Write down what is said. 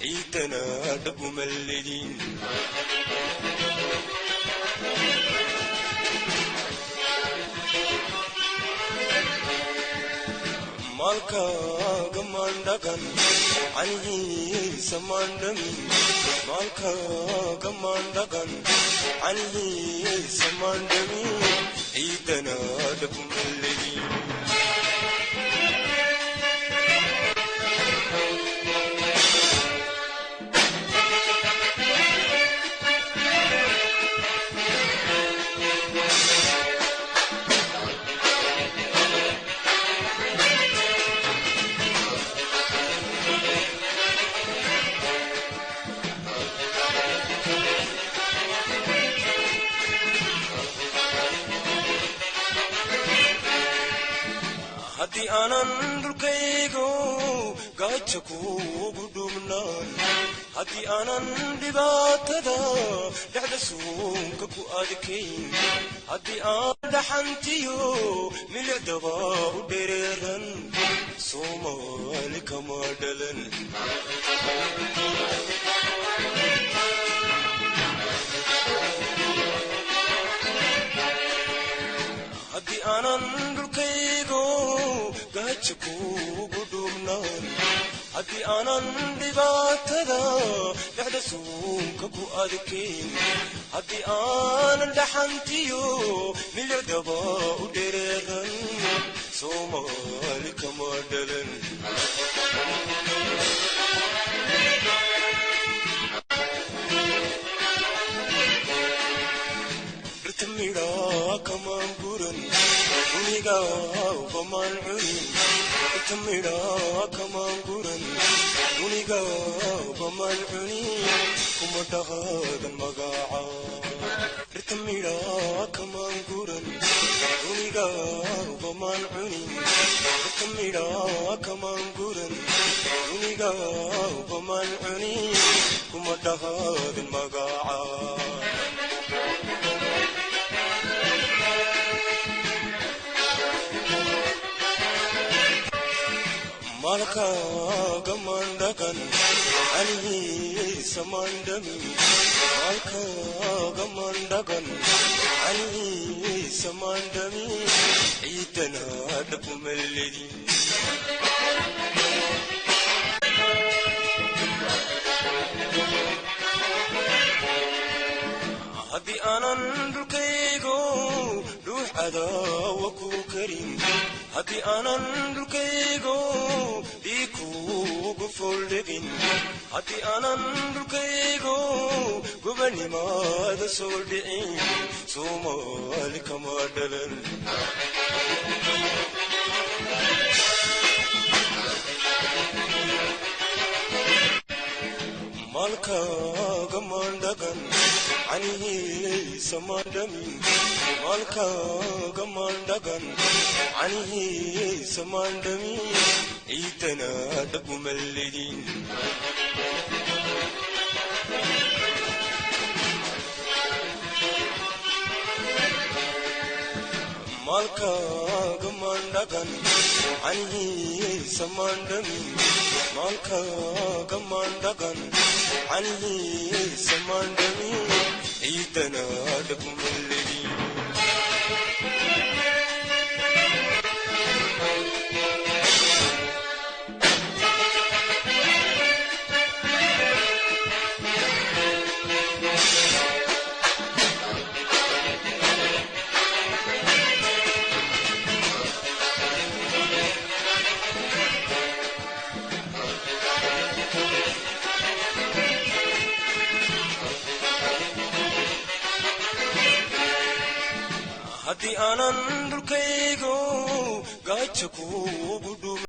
ciidana dhaguma ledin malkaaga maandhagan canihiisa maandhamin malkaaga maandhagan canihiisa maandhamin ciidana dhaguma ledin haddii aanan dhulkaygo gaaja kuugu dhumnaan haddii aanan dhibaatada dhexda suunka ku adkayn haddii aan dhaxantiyo milicdaba u dhereeran soomaali kama dhalan haddii aanan dhulkaygo gaaja kuugu dhumnaan haddii aanan dhibaatada dhexda suunka ku adkayn haddii aanan dhaxantiyo milicdaba u dhereeran soomaali kama dhalan midhaa kamaan guran unigaa ubamaan cunin inta midhaa kamaan guran unigaa ubamaan cunin kuma dhaqaadan magaaca inta midhaa kamaan guran unigaa ubamaan cunin inta midhaa kamaan guran unigaa ubamaan cunin kuma dhaqaadan magaaca malkaaga maandhagan canihiisa maandhamin malkaaga maandhagan canihiisa maandhamin ciidana dhaguma ledin haddii aanan dhulkaygo dhuux cadaawa ku karin haddii aanan dhulkaygo dhiig kuugu fooldhegin haddii aanan dhulkaygo gobanimaada soo dhicin soomaali kama dhalan malkaaga maandhagan canihiisa maandhamin malkaaga maandhagan canihiisa maandhamin ciidana dhaguma ledin malkaaga maandhagan canihiisa maandhamin malkaaga maandhagan canihiisa maandhamin ciidana dhaguma ledin haddii aanan dhulkaygo gaaja kuugu dhum